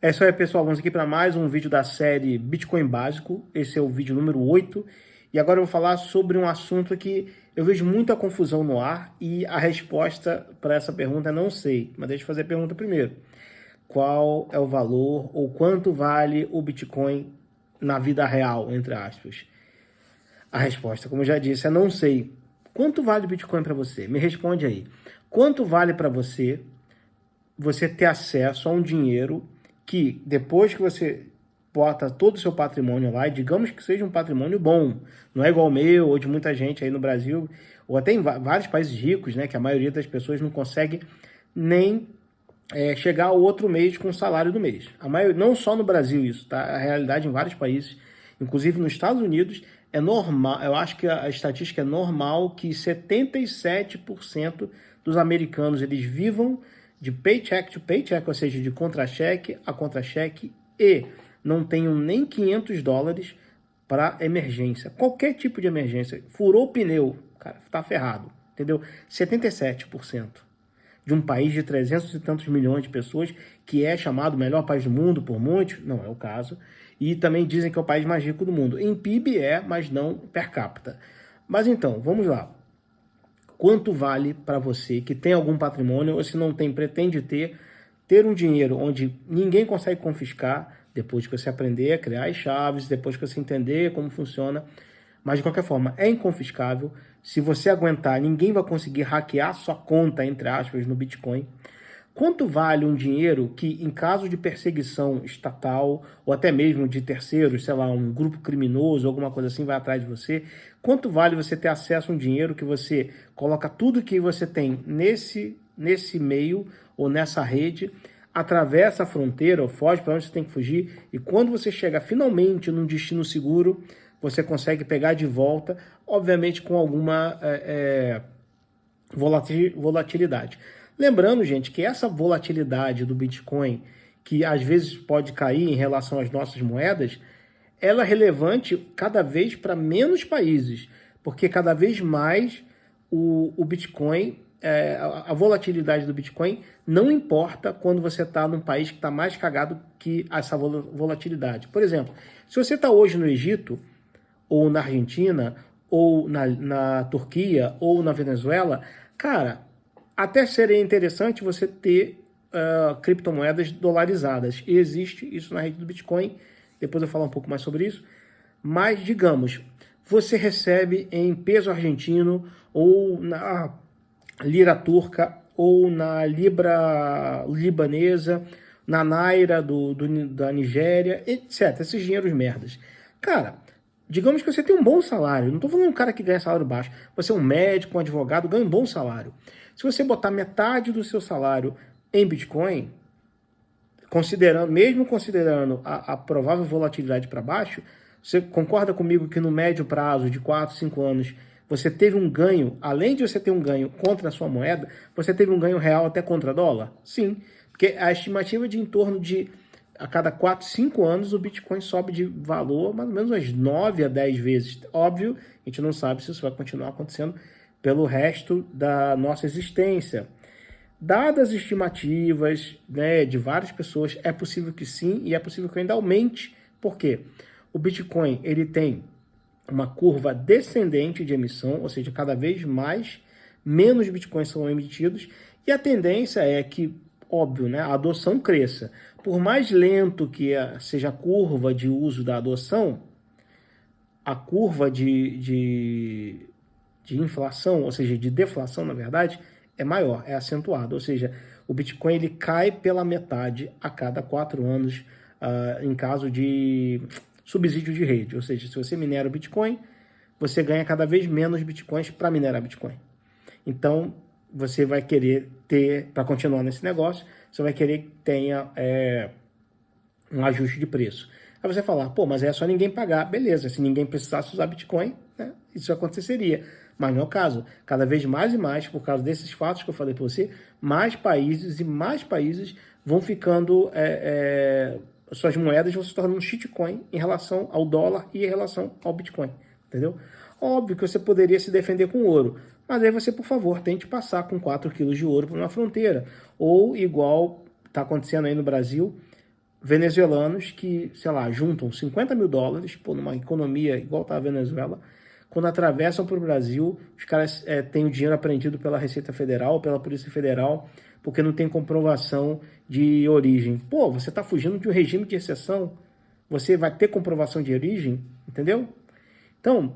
É isso aí, pessoal. Vamos aqui para mais um vídeo da série Bitcoin Básico. Esse é o vídeo número 8. E agora eu vou falar sobre um assunto que eu vejo muita confusão no ar e a resposta para essa pergunta é não sei. Mas deixa eu fazer a pergunta primeiro. Qual é o valor ou quanto vale o Bitcoin na vida real, entre aspas? A resposta, como eu já disse, é não sei. Quanto vale o Bitcoin para você? Me responde aí. Quanto vale para você ter acesso a um dinheiro que, depois que você bota todo o seu patrimônio lá, e digamos que seja um patrimônio bom, não é igual ao meu ou de muita gente aí no Brasil, ou até em vários países ricos, né, que a maioria das pessoas não consegue nem chegar ao outro mês com o salário do mês. Não só no Brasil isso, tá? A realidade em vários países, inclusive nos Estados Unidos, é normal, eu acho que a estatística é normal que 77% dos americanos eles vivam de paycheck to paycheck, ou seja, de contra-cheque a contra-cheque, e não tenham nem $500 para emergência. Qualquer tipo de emergência. Furou o pneu, cara, tá ferrado, entendeu? 77% de um país de 300 e tantos milhões de pessoas, que é chamado o melhor país do mundo por muitos, não é o caso, e também dizem que é o país mais rico do mundo. Em PIB é, mas não per capita. Mas então, vamos lá. Quanto vale para você que tem algum patrimônio, ou se não tem, pretende ter um dinheiro onde ninguém consegue confiscar, depois que você aprender a criar as chaves, depois que você entender como funciona, mas de qualquer forma é inconfiscável. Se você aguentar, ninguém vai conseguir hackear sua conta, entre aspas, no Bitcoin. Quanto vale um dinheiro que, em caso de perseguição estatal, ou até mesmo de terceiros, sei lá, um grupo criminoso, alguma coisa assim, vai atrás de você? Quanto vale você ter acesso a um dinheiro que você coloca tudo que você tem nesse meio ou nessa rede, atravessa a fronteira ou foge para onde você tem que fugir, e quando você chega finalmente num destino seguro, você consegue pegar de volta, obviamente com alguma volatilidade. Lembrando, gente, que essa volatilidade do Bitcoin, que às vezes pode cair em relação às nossas moedas, ela é relevante cada vez para menos países, porque cada vez mais o Bitcoin, a volatilidade do Bitcoin não importa quando você está num país que está mais cagado que essa volatilidade. Por exemplo, se você está hoje no Egito, ou na Argentina, ou na Turquia, ou na Venezuela, cara, até seria interessante você ter criptomoedas dolarizadas. E existe isso na rede do Bitcoin, depois eu vou falar um pouco mais sobre isso. Mas, digamos, você recebe em peso argentino, ou na lira turca, ou na libra libanesa, na naira da Nigéria, etc. Esses dinheiros merdas. Cara, digamos que você tem um bom salário. Não estou falando de um cara que ganha salário baixo. Você é um médico, um advogado, ganha um bom salário. Se você botar metade do seu salário em Bitcoin, mesmo considerando a provável volatilidade para baixo, você concorda comigo que no médio prazo de 4, 5 anos, você teve um ganho, além de você ter um ganho contra a sua moeda, você teve um ganho real até contra dólar? Sim, porque a estimativa é de em torno de, a cada 4, 5 anos, o Bitcoin sobe de valor mais ou menos umas 9 a 10 vezes. Óbvio, a gente não sabe se isso vai continuar acontecendo pelo resto da nossa existência. Dadas as estimativas, né, de várias pessoas, é possível que sim, e é possível que ainda aumente. Por quê? O Bitcoin ele tem uma curva descendente de emissão, ou seja, cada vez menos Bitcoins são emitidos, e a tendência é que, óbvio, né, a adoção cresça. Por mais lento que seja a curva de uso da adoção, a curva de inflação, ou seja, de deflação, na verdade, é maior, é acentuado. Ou seja, o Bitcoin ele cai pela metade a cada 4 anos em caso de subsídio de rede. Ou seja, se você minera o Bitcoin, você ganha cada vez menos Bitcoins para minerar Bitcoin. Então, você vai querer ter, para continuar nesse negócio, você vai querer que tenha um ajuste de preço. Aí você falar, pô, mas é só ninguém pagar. Beleza, se ninguém precisasse usar Bitcoin, né, isso aconteceria. Mas não é o caso. Cada vez mais e mais, por causa desses fatos que eu falei para você, mais países vão ficando, suas moedas vão se tornando um shitcoin em relação ao dólar e em relação ao Bitcoin, entendeu? Óbvio que você poderia se defender com ouro, mas aí você, por favor, tente passar com 4 quilos de ouro por uma fronteira. Ou igual está acontecendo aí no Brasil, venezuelanos que, sei lá, juntam 50 mil dólares, pô, numa economia igual tá a Venezuela, quando atravessam para o Brasil, os caras têm o dinheiro apreendido pela Receita Federal, pela Polícia Federal, porque não tem comprovação de origem. Pô, você está fugindo de um regime de exceção, você vai ter comprovação de origem, entendeu? Então,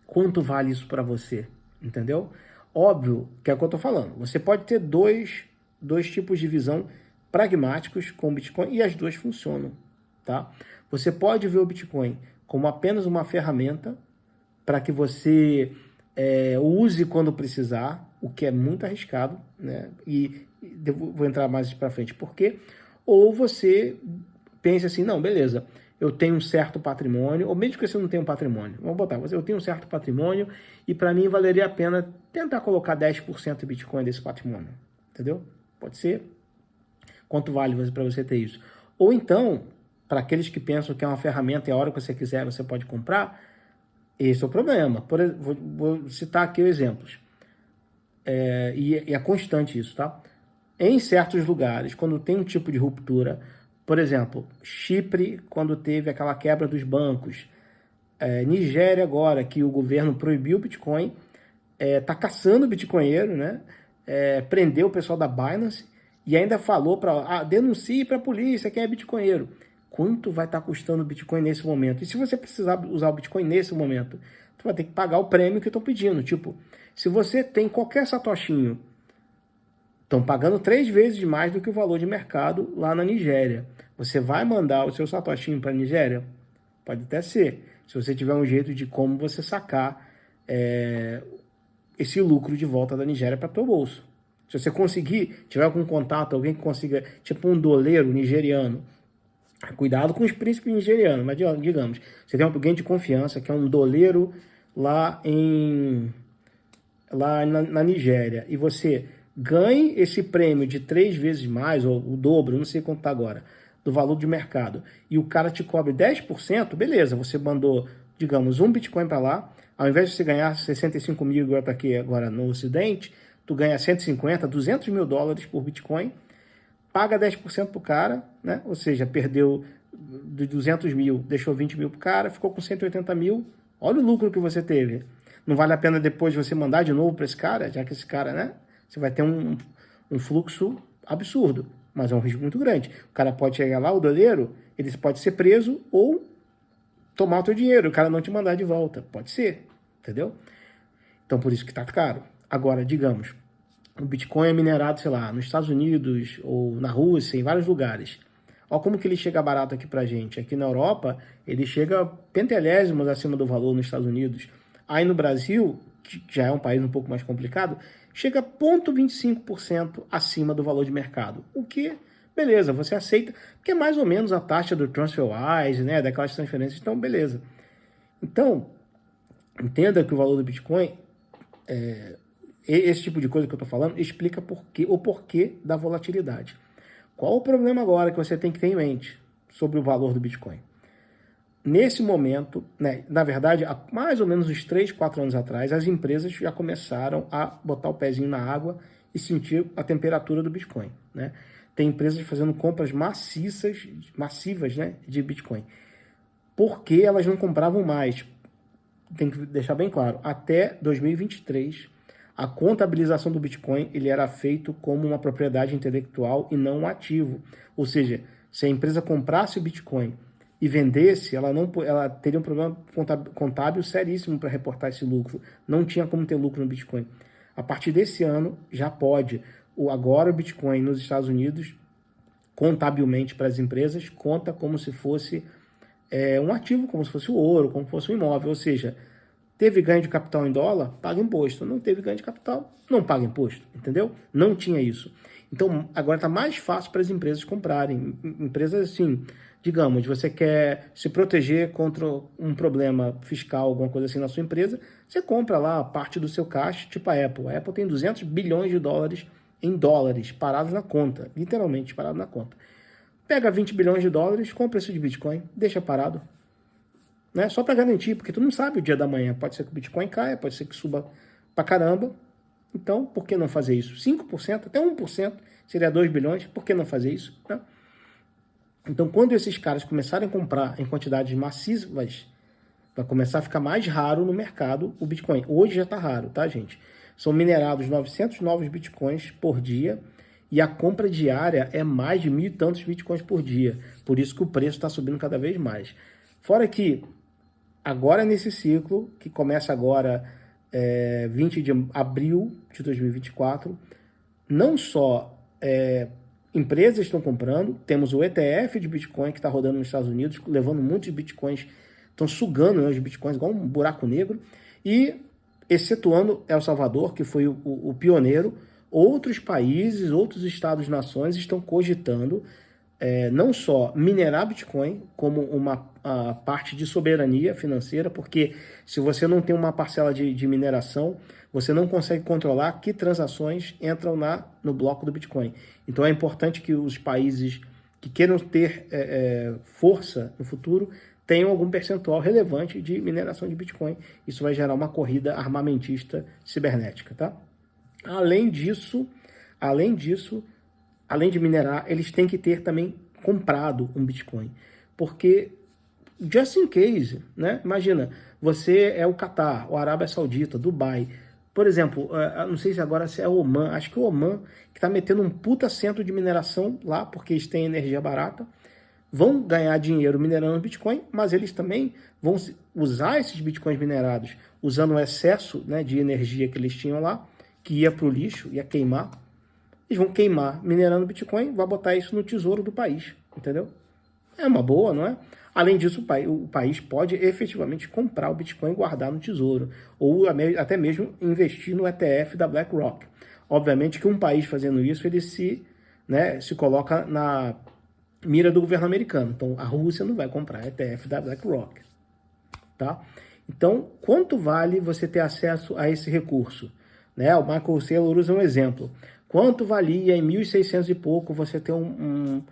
quanto vale isso para você, entendeu? Óbvio que é o que eu estou falando. Você pode ter dois tipos de visão pragmáticos com o Bitcoin e as duas funcionam, tá? Você pode ver o Bitcoin como apenas uma ferramenta para que você use quando precisar, o que é muito arriscado, né? E vou entrar mais para frente por quê. Ou você pensa assim, não, beleza, eu tenho um certo patrimônio, ou mesmo que você não tenha um patrimônio, vamos botar, eu tenho um certo patrimônio e para mim valeria a pena tentar colocar 10% de Bitcoin desse patrimônio, entendeu? Pode ser. Quanto vale para você ter isso? Ou então, para aqueles que pensam que é uma ferramenta e a hora que você quiser você pode comprar, esse é o problema. Vou citar aqui exemplos. E é constante isso, tá? Em certos lugares, quando tem um tipo de ruptura, por exemplo, Chipre, quando teve aquela quebra dos bancos, Nigéria agora, que o governo proibiu o Bitcoin, tá caçando o bitcoinheiro, né? Prendeu o pessoal da Binance e ainda falou para denuncie para a polícia quem é bitcoinheiro. Quanto vai estar custando o Bitcoin nesse momento? E se você precisar usar o Bitcoin nesse momento, você vai ter que pagar o prêmio que estão pedindo. Tipo, se você tem qualquer satoshinho, estão pagando 3 vezes mais do que o valor de mercado lá na Nigéria. Você vai mandar o seu satoshinho para a Nigéria? Pode até ser. Se você tiver um jeito de como você sacar esse lucro de volta da Nigéria para teu bolso. Se você conseguir, tiver algum contato, alguém que consiga, tipo um doleiro nigeriano, cuidado com os príncipes nigerianos, mas digamos, você tem alguém de confiança que é um doleiro lá na Nigéria e você ganhe esse prêmio de 3 vezes mais, ou o dobro, não sei quanto está agora, do valor de mercado, e o cara te cobre 10%, beleza, você mandou, digamos, um Bitcoin para lá, ao invés de você ganhar 65 mil, igual está aqui agora no Ocidente, tu ganha 150, 200 mil dólares por Bitcoin, paga 10% pro cara, né? Ou seja, perdeu de 200 mil, deixou 20 mil pro cara, ficou com 180 mil. Olha o lucro que você teve. Não vale a pena depois você mandar de novo para esse cara, já que esse cara, né? Você vai ter um fluxo absurdo, mas é um risco muito grande. O cara pode chegar lá, o doleiro, ele pode ser preso ou tomar o teu dinheiro, o cara não te mandar de volta. Pode ser, entendeu? Então, por isso que tá caro. Agora, digamos, o Bitcoin é minerado, sei lá, nos Estados Unidos ou na Rússia, em vários lugares. Olha como que ele chega barato aqui pra gente. Aqui na Europa, ele chega pentelésimos acima do valor nos Estados Unidos. Aí no Brasil, que já é um país um pouco mais complicado, chega 0,25% acima do valor de mercado. O que, beleza, você aceita, porque é mais ou menos a taxa do TransferWise, né, daquelas transferências, então beleza. Então, entenda que o valor do Bitcoin esse tipo de coisa que eu estou falando explica o porquê da volatilidade. Qual o problema agora que você tem que ter em mente sobre o valor do Bitcoin? Nesse momento, né, na verdade, há mais ou menos uns 3, 4 anos atrás, as empresas já começaram a botar o pezinho na água e sentir a temperatura do Bitcoin, né? Tem empresas fazendo compras massivas, né, de Bitcoin. Por que elas não compravam mais? Tem que deixar bem claro, até 2023, a contabilização do Bitcoin ele era feito como uma propriedade intelectual e não um ativo. Ou seja, se a empresa comprasse o Bitcoin e vendesse, ela teria um problema contábil seríssimo para reportar esse lucro. Não tinha como ter lucro no Bitcoin. A partir desse ano, já pode. Agora o Bitcoin nos Estados Unidos, contabilmente para as empresas, conta como se fosse um ativo, como se fosse o ouro, como se fosse um imóvel. Ou seja, teve ganho de capital em dólar, paga imposto. Não teve ganho de capital, não paga imposto, entendeu? Não tinha isso. Então, agora está mais fácil para as empresas comprarem. Empresas, assim, digamos, você quer se proteger contra um problema fiscal, alguma coisa assim na sua empresa, você compra lá parte do seu caixa, tipo a Apple. A Apple tem 200 bilhões de dólares em dólares parados na conta, literalmente parados na conta. Pega 20 bilhões de dólares, compra isso de Bitcoin, deixa parado. Né? Só para garantir, porque tu não sabe o dia da manhã. Pode ser que o Bitcoin caia, pode ser que suba pra caramba. Então, por que não fazer isso? 5%, até 1%, seria 2 bilhões, por que não fazer isso? Né? Então, quando esses caras começarem a comprar em quantidades massivas, vai começar a ficar mais raro no mercado o Bitcoin. Hoje já está raro, tá, gente? São minerados 900 novos Bitcoins por dia e a compra diária é mais de 1.000 e tantos Bitcoins por dia. Por isso que o preço está subindo cada vez mais. Fora que, agora nesse ciclo, que começa agora 20 de abril de 2024, não só empresas estão comprando, temos o ETF de Bitcoin que está rodando nos Estados Unidos, levando muitos Bitcoins, estão sugando, né, os Bitcoins igual um buraco negro, e excetuando El Salvador, que foi o pioneiro, outros países, outros estados-nações estão cogitando não só minerar Bitcoin como uma parte de soberania financeira, porque se você não tem uma parcela de mineração, você não consegue controlar que transações entram no bloco do Bitcoin. Então é importante que os países que queiram ter força no futuro tenham algum percentual relevante de mineração de Bitcoin. Isso vai gerar uma corrida armamentista cibernética, tá? Além de minerar, eles têm que ter também comprado um Bitcoin. Porque, just in case, né? Imagina, você é o Catar, o Arábia Saudita, Dubai. Por exemplo, não sei se agora é o Oman, acho que o Oman, que está metendo um puta centro de mineração lá, porque eles têm energia barata, vão ganhar dinheiro minerando Bitcoin, mas eles também vão usar esses Bitcoins minerados, usando o excesso, né, de energia que eles tinham lá, que ia para o lixo, ia queimar. Eles vão queimar minerando Bitcoin, vai botar isso no tesouro do país, entendeu? É uma boa, não é? Além disso, o país pode efetivamente comprar o Bitcoin e guardar no tesouro, ou até mesmo investir no ETF da BlackRock. Obviamente que um país fazendo isso, ele se coloca na mira do governo americano. Então, a Rússia não vai comprar ETF da BlackRock, tá? Então, quanto vale você ter acesso a esse recurso? Né? O Michael Saylor usa um exemplo. Quanto valia em 1.600 e pouco você ter um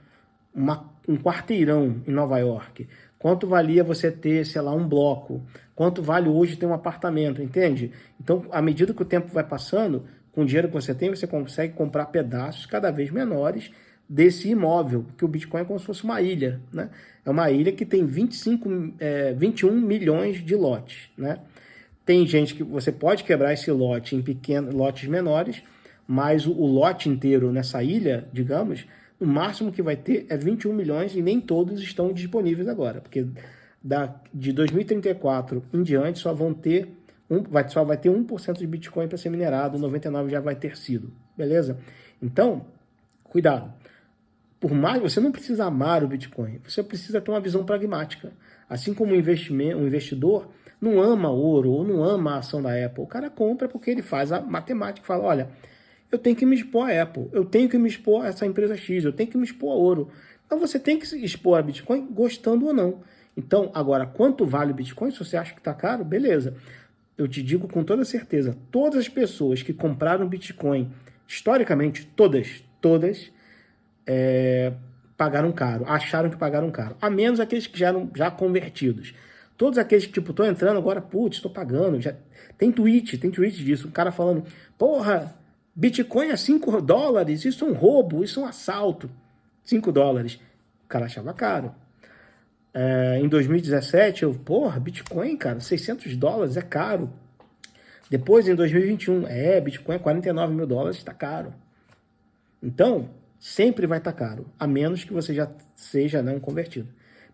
quarteirão em Nova York? Quanto valia você ter, sei lá, um bloco? Quanto vale hoje ter um apartamento, entende? Então, à medida que o tempo vai passando, com o dinheiro que você tem, você consegue comprar pedaços cada vez menores desse imóvel, porque o Bitcoin é como se fosse uma ilha, né? É uma ilha que tem 21 milhões de lotes, né? Tem gente que você pode quebrar esse lote em pequenos lotes menores, mas o lote inteiro nessa ilha, digamos, o máximo que vai ter é 21 milhões e nem todos estão disponíveis agora, porque de 2034 em diante só vai ter 1% de Bitcoin para ser minerado, 99% já vai ter sido, beleza? Então, cuidado. Por mais, você não precisa amar o Bitcoin, você precisa ter uma visão pragmática. Assim como um investidor não ama ouro ou não ama a ação da Apple, o cara compra porque ele faz a matemática e fala, olha, eu tenho que me expor a Apple, eu tenho que me expor a essa empresa X, eu tenho que me expor a ouro. Então você tem que se expor a Bitcoin gostando ou não. Então, agora, quanto vale o Bitcoin? Se você acha que está caro, beleza. Eu te digo com toda certeza, todas as pessoas que compraram Bitcoin, historicamente, todas, pagaram caro, acharam que pagaram caro. A menos aqueles que já eram convertidos. Todos aqueles que, tipo, tô entrando agora, putz, tô pagando. Já... Tem tweet disso, um cara falando, porra, Bitcoin é $5, isso é um roubo, isso é um assalto. $5. O cara achava caro. Em 2017, porra, Bitcoin, cara, $600 é caro. Depois, em 2021, Bitcoin é $49 mil, tá caro. Então, sempre vai estar caro, a menos que você já seja não convertido.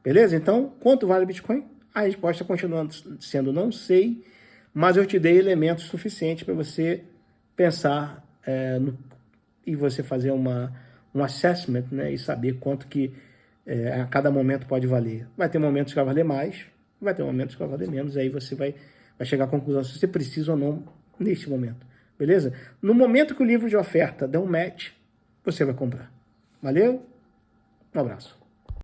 Beleza? Então, quanto vale o Bitcoin? A resposta continua sendo não sei, mas eu te dei elementos suficientes para você pensar e você fazer um assessment, né, e saber quanto que a cada momento pode valer. Vai ter momentos que vai valer mais, vai ter momentos que vai valer menos, aí você vai chegar à conclusão se você precisa ou não neste momento. Beleza? No momento que o livro de oferta der um match, você vai comprar. Valeu? Um abraço.